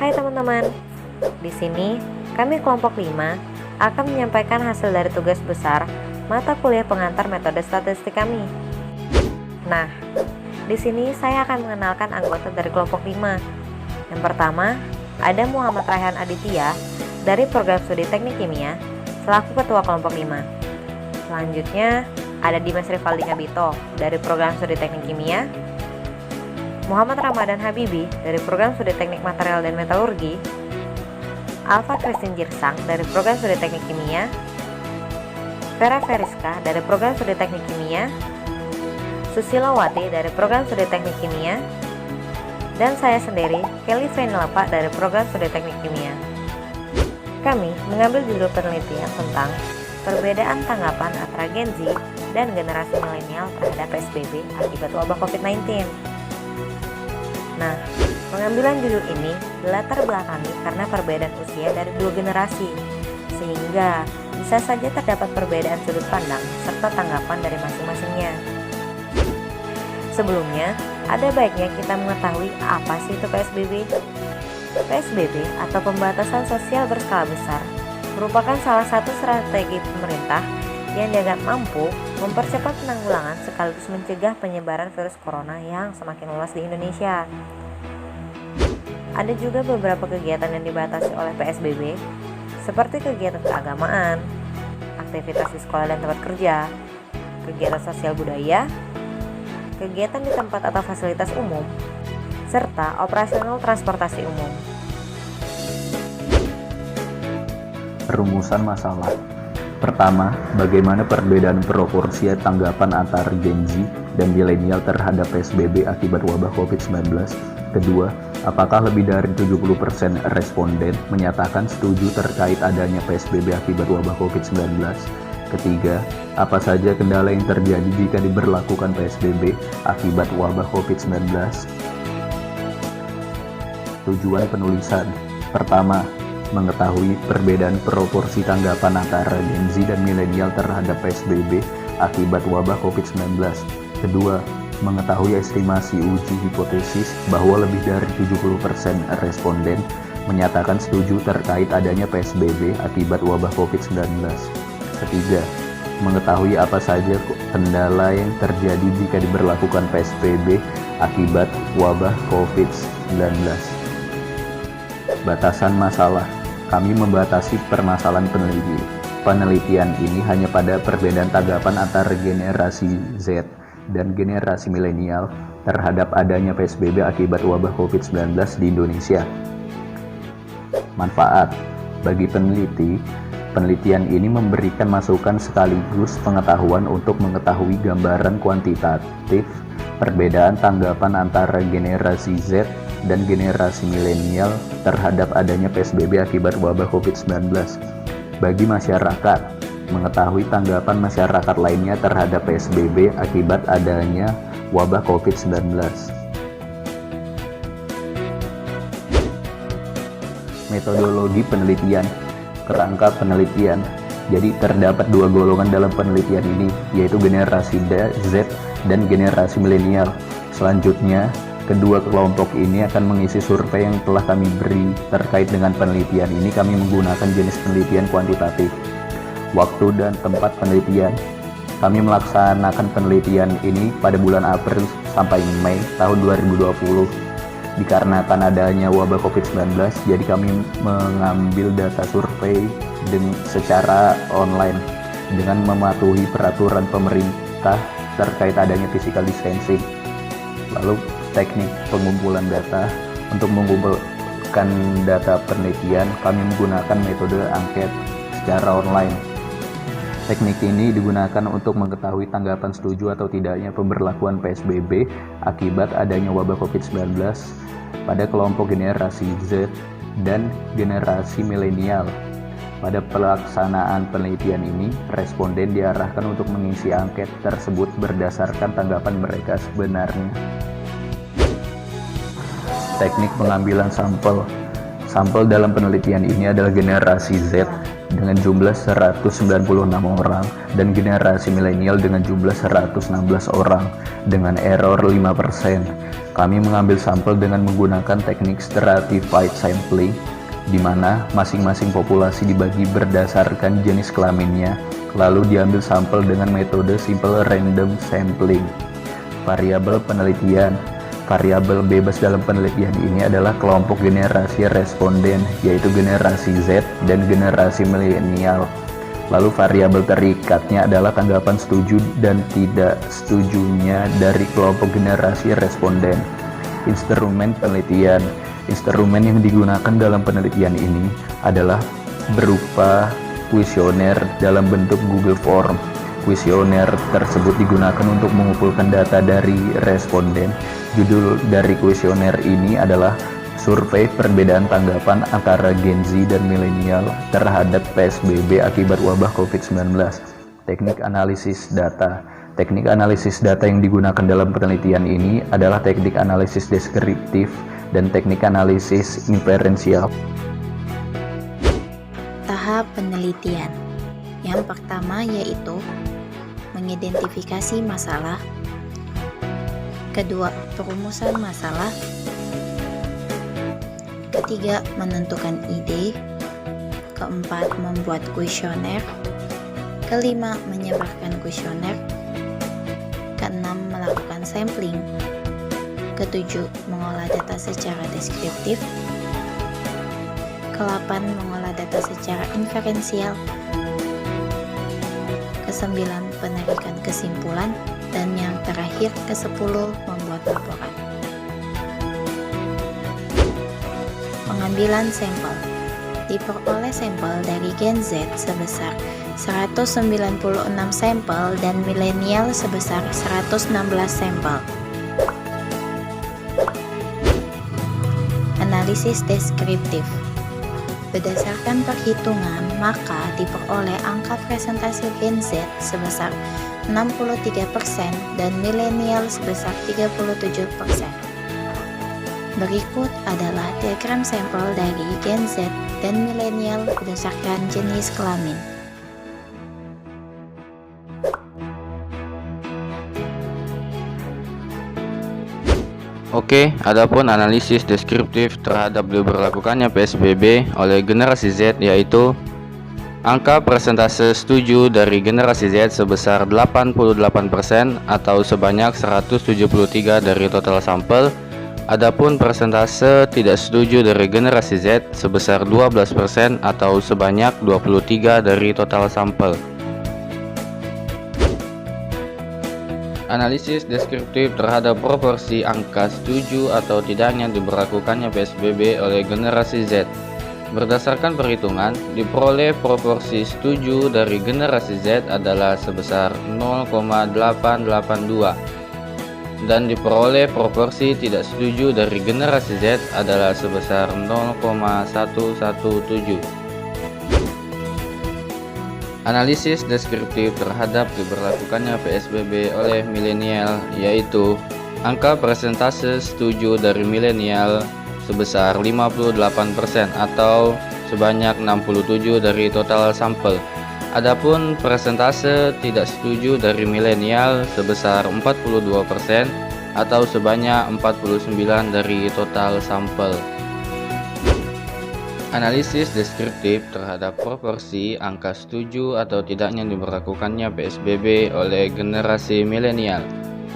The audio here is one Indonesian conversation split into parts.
Hai teman-teman, di sini kami kelompok 5 akan menyampaikan hasil dari tugas besar mata kuliah pengantar metode statistik kami. Nah, di sini saya akan mengenalkan anggota dari kelompok 5. Yang pertama, ada Muhammad Raihan Aditya dari program studi teknik kimia selaku ketua kelompok 5. Selanjutnya, ada Dimas Rivaldi Ngabito dari program studi teknik kimia, Muhammad Ramadan Habibi dari program studi teknik material dan metalurgi, Alfa Christine Girsang dari program studi teknik kimia, Vera Veriska dari program studi teknik kimia, Susilawati dari program studi teknik kimia, dan saya sendiri, Kelly Venilapa dari program studi teknik kimia. Kami mengambil judul penelitian tentang perbedaan tanggapan antara Gen Z dan generasi milenial terhadap PSBB akibat wabah COVID-19. Nah, pengambilan judul ini dilatar belakangi karena perbedaan usia dari dua generasi, sehingga bisa saja terdapat perbedaan sudut pandang serta tanggapan dari masing-masingnya. Sebelumnya, ada baiknya kita mengetahui apa sih itu PSBB. PSBB atau pembatasan sosial berskala besar merupakan salah satu strategi pemerintah yang dianggap mampu mempercepat penanggulangan sekaligus mencegah penyebaran virus corona yang semakin luas di Indonesia. Ada juga beberapa kegiatan yang dibatasi oleh PSBB, seperti kegiatan keagamaan, aktivitas di sekolah dan tempat kerja, kegiatan sosial budaya, kegiatan di tempat atau fasilitas umum, serta operasional transportasi umum. Rumusan masalah. Pertama, bagaimana perbedaan proporsi tanggapan antar Gen Z dan milenial terhadap PSBB akibat wabah COVID-19? Kedua, apakah lebih dari 70% responden menyatakan setuju terkait adanya PSBB akibat wabah COVID-19? Ketiga, apa saja kendala yang terjadi jika diberlakukan PSBB akibat wabah COVID-19? Tujuan penulisan. Pertama, mengetahui perbedaan proporsi tanggapan antara Gen Z dan milenial terhadap PSBB akibat wabah COVID-19. Kedua, mengetahui estimasi uji hipotesis bahwa lebih dari 70% responden menyatakan setuju terkait adanya PSBB akibat wabah COVID-19. Ketiga, mengetahui apa saja kendala yang terjadi jika diberlakukan PSBB akibat wabah COVID-19. Batasan masalah. Kami membatasi permasalahan penelitian ini hanya pada perbedaan tanggapan antara generasi Z dan generasi milenial terhadap adanya PSBB akibat wabah COVID-19 di Indonesia. Manfaat. Bagi peneliti, penelitian ini memberikan masukan sekaligus pengetahuan untuk mengetahui gambaran kuantitatif perbedaan tanggapan antara generasi Z dan generasi milenial terhadap adanya PSBB akibat wabah COVID-19. Bagi masyarakat, mengetahui tanggapan masyarakat lainnya terhadap PSBB akibat adanya wabah COVID-19. Metodologi penelitian, kerangka penelitian. Jadi terdapat dua golongan dalam penelitian ini, yaitu generasi Z dan generasi milenial. Selanjutnya, kedua kelompok ini akan mengisi survei yang telah kami beri terkait dengan penelitian ini. Kami menggunakan jenis penelitian kuantitatif. Waktu dan tempat penelitian. Kami melaksanakan penelitian ini pada bulan April sampai Mei tahun 2020. Dikarenakan adanya wabah COVID-19, jadi kami mengambil data survei secara online dengan mematuhi peraturan pemerintah terkait adanya physical distancing. Lalu teknik pengumpulan data. Untuk mengumpulkan data penelitian, kami menggunakan metode angket secara online. Teknik ini digunakan untuk mengetahui tanggapan setuju atau tidaknya pemberlakuan PSBB akibat adanya wabah COVID-19 pada kelompok generasi Z dan generasi milenial. Pada pelaksanaan penelitian ini, responden diarahkan untuk mengisi angket tersebut berdasarkan tanggapan mereka sebenarnya. Teknik pengambilan sampel. Sampel dalam penelitian ini adalah generasi Z dengan jumlah 196 orang dan generasi milenial dengan jumlah 116 orang dengan error 5%. Kami mengambil sampel dengan menggunakan teknik stratified sampling, di mana masing-masing populasi dibagi berdasarkan jenis kelaminnya, lalu diambil sampel dengan metode simple random sampling. Variabel penelitian. Variabel bebas dalam penelitian ini adalah kelompok generasi responden, yaitu generasi Z dan generasi milenial. Lalu variabel terikatnya adalah tanggapan setuju dan tidak setujunya dari kelompok generasi responden. Instrumen penelitian. Instrumen yang digunakan dalam penelitian ini adalah berupa kuesioner dalam bentuk Google Form. Kuesioner tersebut digunakan untuk mengumpulkan data dari responden. Judul dari kuesioner ini adalah Survei Perbedaan Tanggapan Antara Gen Z dan Milenial Terhadap PSBB Akibat Wabah COVID-19. Teknik analisis data. Teknik analisis data yang digunakan dalam penelitian ini adalah teknik analisis deskriptif dan teknik analisis inferensial. Tahap penelitian. Yang pertama yaitu mengidentifikasi masalah. Kedua, perumusan masalah. Ketiga, menentukan ide. Keempat, membuat kuesioner. Kelima, menyebarkan kuesioner. Keenam, melakukan sampling. Ketujuh, mengolah data secara deskriptif. Ke-8, mengolah data secara inferensial. Ke-9, penarikan kesimpulan. Dan yang terakhir, ke-10, membuat laporan. Pengambilan sampel. Diperoleh sampel dari Gen Z sebesar 196 sampel dan milenial sebesar 116 sampel. Analisis deskriptif. Berdasarkan perhitungan, maka diperoleh angka presentasi Gen Z sebesar 63% dan milenial sebesar 37%. Berikut adalah diagram sampel dari Gen Z dan milenial berdasarkan jenis kelamin. Oke, adapun analisis deskriptif terhadap diberlakukannya PSBB oleh generasi Z, yaitu angka persentase setuju dari generasi Z sebesar 88% atau sebanyak 173 dari total sampel. Adapun persentase tidak setuju dari generasi Z sebesar 12% atau sebanyak 23 dari total sampel. Analisis deskriptif terhadap proporsi angka setuju atau tidaknya diberlakukannya PSBB oleh generasi Z. Berdasarkan perhitungan, diperoleh proporsi setuju dari generasi Z adalah sebesar 0,882 dan diperoleh proporsi tidak setuju dari generasi Z adalah sebesar 0,117. Analisis deskriptif terhadap diberlakukannya PSBB oleh milenial, yaitu angka persentase setuju dari milenial sebesar 58% atau sebanyak 67 dari total sampel. Adapun persentase tidak setuju dari milenial sebesar 42% atau sebanyak 49 dari total sampel. Analisis deskriptif terhadap proporsi angka setuju atau tidaknya diberlakukannya PSBB oleh generasi milenial.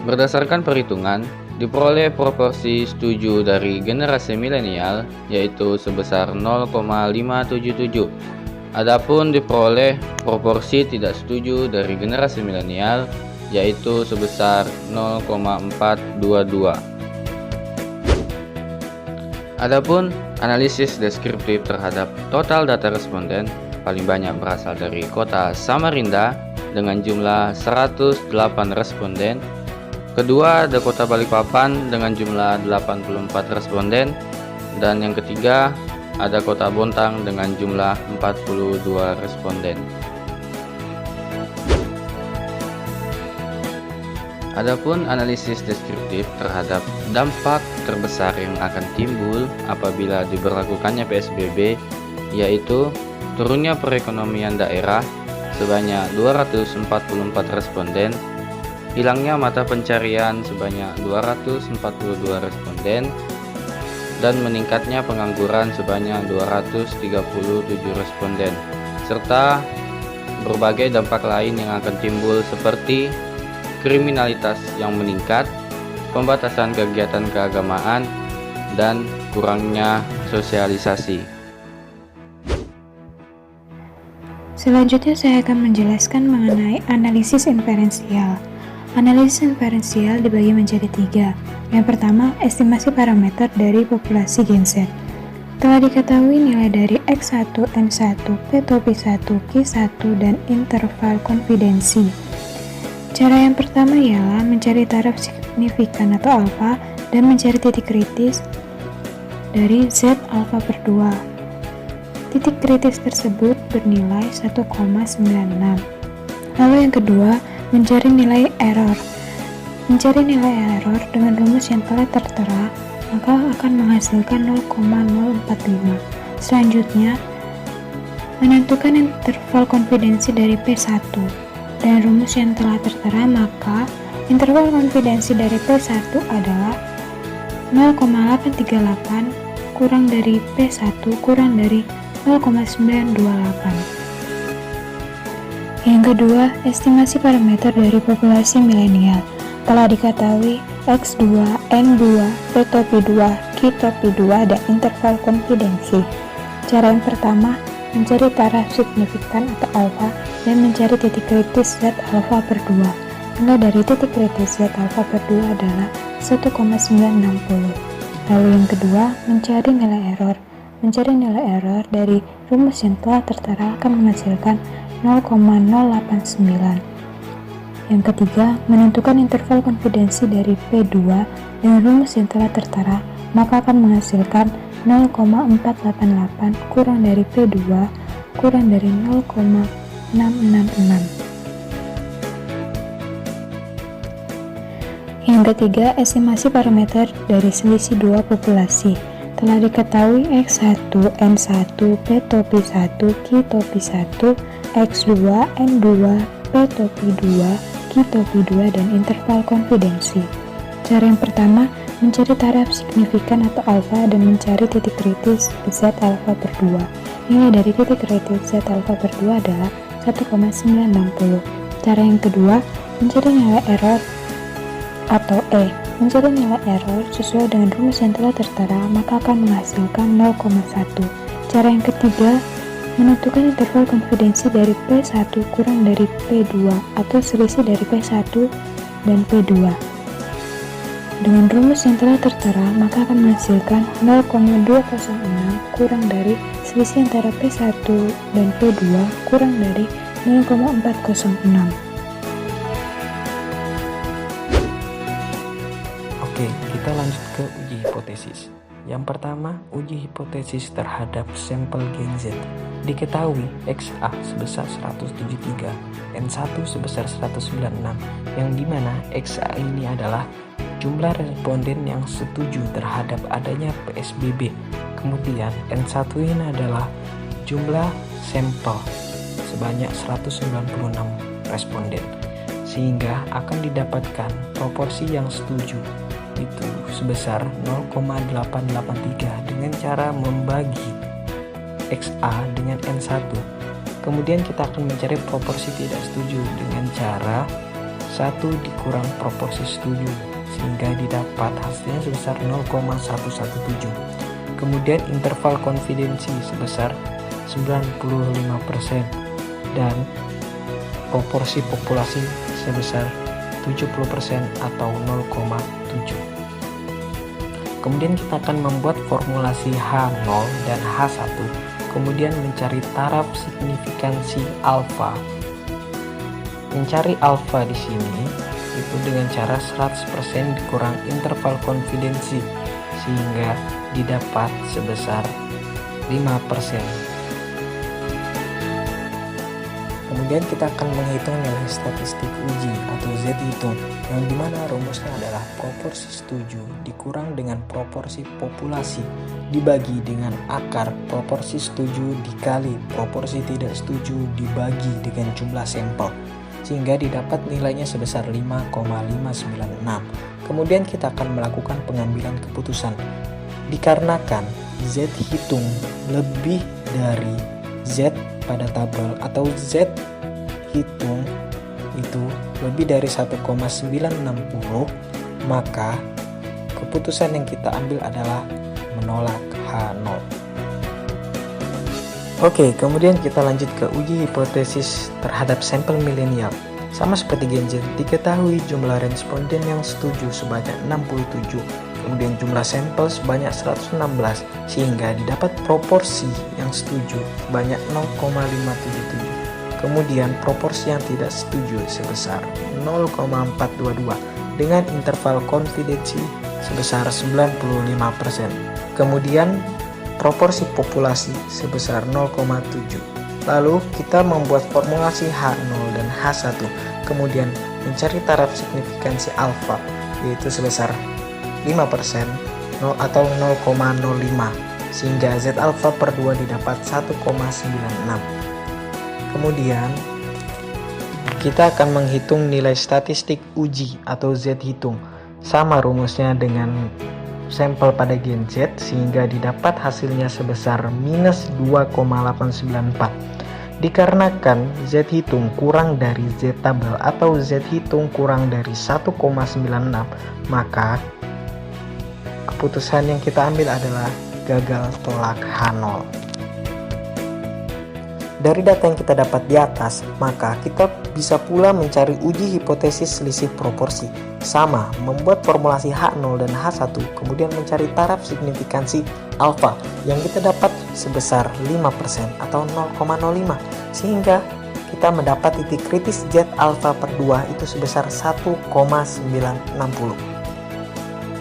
Berdasarkan perhitungan, diperoleh proporsi setuju dari generasi milenial yaitu sebesar 0,577. Adapun diperoleh proporsi tidak setuju dari generasi milenial yaitu sebesar 0,422. Adapun analisis deskriptif terhadap total data responden paling banyak berasal dari kota Samarinda dengan jumlah 108 responden. Kedua ada kota Balikpapan dengan jumlah 84 responden. Dan yang ketiga ada kota Bontang dengan jumlah 42 responden. Adapun analisis deskriptif terhadap dampak terbesar yang akan timbul apabila diberlakukannya PSBB, yaitu turunnya perekonomian daerah sebanyak 244 responden, hilangnya mata pencarian sebanyak 242 responden, dan meningkatnya pengangguran sebanyak 237 responden, serta berbagai dampak lain yang akan timbul seperti kriminalitas yang meningkat, pembatasan kegiatan keagamaan, dan kurangnya sosialisasi. Selanjutnya saya akan menjelaskan mengenai analisis inferensial. Analisis inferensial dibagi menjadi 3. Yang pertama, estimasi parameter dari populasi Gen Z. Telah diketahui nilai dari X1, N1, P-1, Q1, dan interval konfidensi. Cara yang pertama ialah mencari taraf signifikan atau alfa dan mencari titik kritis dari Z alfa per 2. Titik kritis tersebut bernilai 1,96. Lalu yang kedua, mencari nilai error. Mencari nilai error dengan rumus yang telah tertera, maka akan menghasilkan 0,045. Selanjutnya, menentukan interval konfidensi dari P1. Dan rumus yang telah tertera, maka interval konfidensi dari P1 adalah 0,838 kurang dari P1 kurang dari 0,928. Yang kedua, estimasi parameter dari populasi milenial. Telah diketahui X2, N2, P-2, Q-2, dan interval konfidensi. Cara yang pertama, mencari taraf signifikan atau alfa dan mencari titik kritis Z alfa per 2. Nilai dari titik kritis Z alfa per 2 adalah 1,960. Lalu yang kedua, mencari nilai error. Mencari nilai error dari rumus yang telah tertera akan menghasilkan 0,089. Yang ketiga, menentukan interval konfidensi dari P2 dengan rumus yang telah tertera, maka akan menghasilkan 0,488 kurang dari P2 kurang dari 0,666. Yang ketiga, estimasi parameter dari selisih dua populasi. Telah diketahui X1, N1, P-1, Q-1, X2, N2, P-2, Q-2, dan interval konfidensi. Cara yang pertama, mencari taraf signifikan atau alfa dan mencari titik kritis Z alfa per 2. Nilai dari titik kritis Z alfa per 2 adalah 1,960. Cara yang kedua, mencari nilai error atau E. Mencari nilai error sesuai dengan rumus yang telah tertera, maka akan menghasilkan 0,1. Cara yang ketiga, menentukan interval konfidensi dari P1 kurang dari P2 atau selisih dari P1 dan P2. Dengan rumus yang telah tertera, maka akan menghasilkan 0,206 kurang dari selisih antara P1 dan P2 kurang dari 0,406. Oke, kita lanjut ke uji hipotesis. Yang pertama, uji hipotesis terhadap sampel Gen Z. Diketahui XA sebesar 173, N1 sebesar 196, yang dimana XA ini adalah jumlah responden yang setuju terhadap adanya PSBB. Kemudian N1 ini adalah jumlah sampel sebanyak 196 responden, sehingga akan didapatkan proporsi yang setuju itu sebesar 0,883 dengan cara membagi XA dengan N1. Kemudian kita akan mencari proporsi tidak setuju dengan cara 1 dikurang proporsi setuju, sehingga didapat hasilnya sebesar 0,117. Kemudian interval konfidensi sebesar 95% dan proporsi populasi sebesar 70% atau 0,7. Kemudian kita akan membuat formulasi H0 dan H1, kemudian mencari taraf signifikansi alfa. Mencari alfa di sini itu dengan cara 100% dikurang interval konfidensi, sehingga didapat sebesar 5%. Kemudian Kemudian kita akan menghitung nilai statistik uji atau Z hitung, yang dimana rumusnya adalah proporsi setuju dikurang dengan proporsi populasi dibagi dengan akar proporsi setuju dikali proporsi tidak setuju dibagi dengan jumlah sampel, sehingga didapat nilainya sebesar 5,596. Kemudian kita akan melakukan pengambilan keputusan. Dikarenakan Z hitung lebih dari Z pada tabel atau Z hitung itu lebih dari 1,960, maka keputusan yang kita ambil adalah menolak H0. Oke, kemudian kita lanjut ke uji hipotesis terhadap sampel milenial. Sama seperti Gen Z, diketahui jumlah responden yang setuju sebanyak 67, kemudian jumlah sampel sebanyak 116, sehingga didapat proporsi yang setuju sebanyak 0,577. Kemudian proporsi yang tidak setuju sebesar 0,422 dengan interval konfidensi sebesar 95%. Kemudian proporsi populasi sebesar 0,7. Lalu kita membuat formulasi H0 dan H1, kemudian mencari taraf signifikansi alfa, yaitu sebesar 5% atau 0,05, sehingga Z alfa per 2 didapat 1,96. Kemudian kita akan menghitung nilai statistik uji atau Z hitung, sama rumusnya dengan sampel pada Gen Z, sehingga didapat hasilnya sebesar minus 2,894. Dikarenakan Z hitung kurang dari Z tabel atau Z hitung kurang dari 1,96, maka keputusan yang kita ambil adalah gagal tolak H0. Dari data yang kita dapat di atas, maka kita bisa pula mencari uji hipotesis selisih proporsi. Sama, membuat formulasi H0 dan H1, kemudian mencari taraf signifikansi alfa yang kita dapat sebesar 5% atau 0,05, sehingga kita mendapat titik kritis Z alfa per 2 itu sebesar 1,960.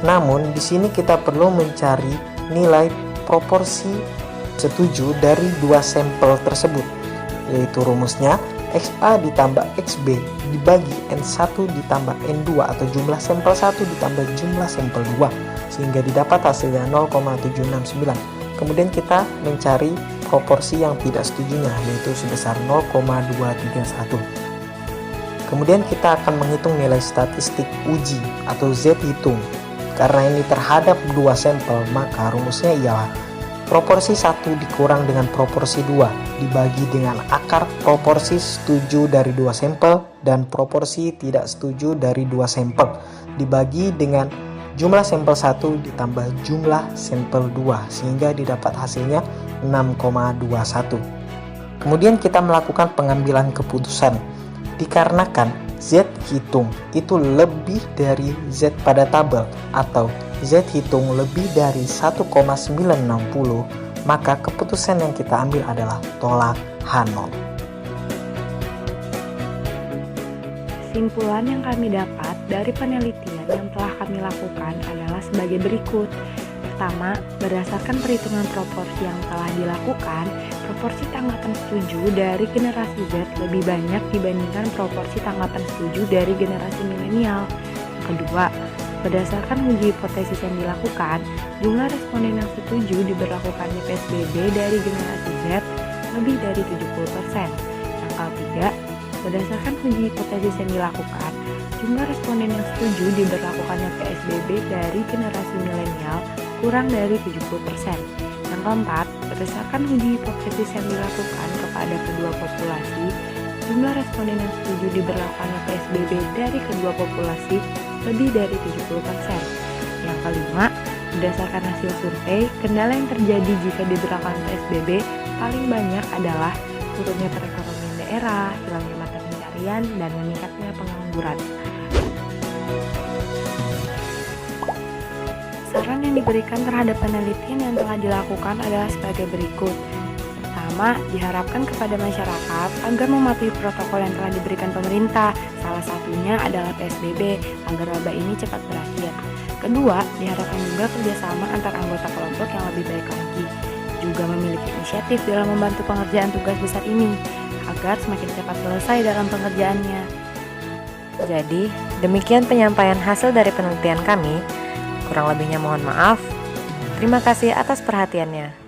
Namun, di sini kita perlu mencari nilai proporsi setuju dari dua sampel tersebut, yaitu rumusnya XA ditambah XB dibagi N1 ditambah N2 atau jumlah sampel 1 ditambah jumlah sampel 2, sehingga didapat hasilnya 0,769. Kemudian kita mencari proporsi yang tidak setujunya, yaitu sebesar 0,231. Kemudian kita akan menghitung nilai statistik uji atau Z hitung. Karena ini terhadap dua sampel, maka rumusnya ialah proporsi 1 dikurang dengan proporsi 2 dibagi dengan akar proporsi setuju dari dua sampel dan proporsi tidak setuju dari dua sampel dibagi dengan jumlah sampel 1 ditambah jumlah sampel 2, sehingga didapat hasilnya 6,21. Kemudian kita melakukan pengambilan keputusan. Dikarenakan Z hitung itu lebih dari Z pada tabel atau Z hitung lebih dari 1,960, maka keputusan yang kita ambil adalah tolak H0. Kesimpulan yang kami dapat dari penelitian yang telah kami lakukan adalah sebagai berikut. Pertama, berdasarkan perhitungan proporsi yang telah dilakukan, proporsi tanggapan setuju dari generasi Z lebih banyak dibandingkan proporsi tanggapan setuju dari generasi milenial. Kedua, berdasarkan uji hipotesis yang dilakukan, jumlah responden yang setuju diberlakukannya PSBB dari generasi Z lebih dari 70%. Yang ketiga, berdasarkan uji hipotesis yang dilakukan, jumlah responden yang setuju diberlakukannya PSBB dari generasi milenial kurang dari 70%. Yang keempat, berdasarkan uji hipotesis yang dilakukan kepada kedua populasi, jumlah responden yang setuju diberlakukannya PSBB dari kedua populasi lebih dari 70%. Yang kelima, berdasarkan hasil survei, kendala yang terjadi jika diberlakukan PSBB paling banyak adalah turunnya perekonomian daerah, hilangnya mata pencarian, dan meningkatnya pengangguran. Saran yang diberikan terhadap penelitian yang telah dilakukan adalah sebagai berikut. Pertama, diharapkan kepada masyarakat agar mematuhi protokol yang telah diberikan pemerintah. Salah satunya adalah PSBB agar wabah ini cepat berakhir. Kedua, diharapkan juga kerjasama antar anggota kelompok yang lebih baik lagi, juga memiliki inisiatif dalam membantu pengerjaan tugas besar ini. agar semakin cepat selesai dalam pengerjaannya. Jadi, demikian penyampaian hasil dari penelitian kami. Kurang lebihnya mohon maaf. Terima kasih atas perhatiannya.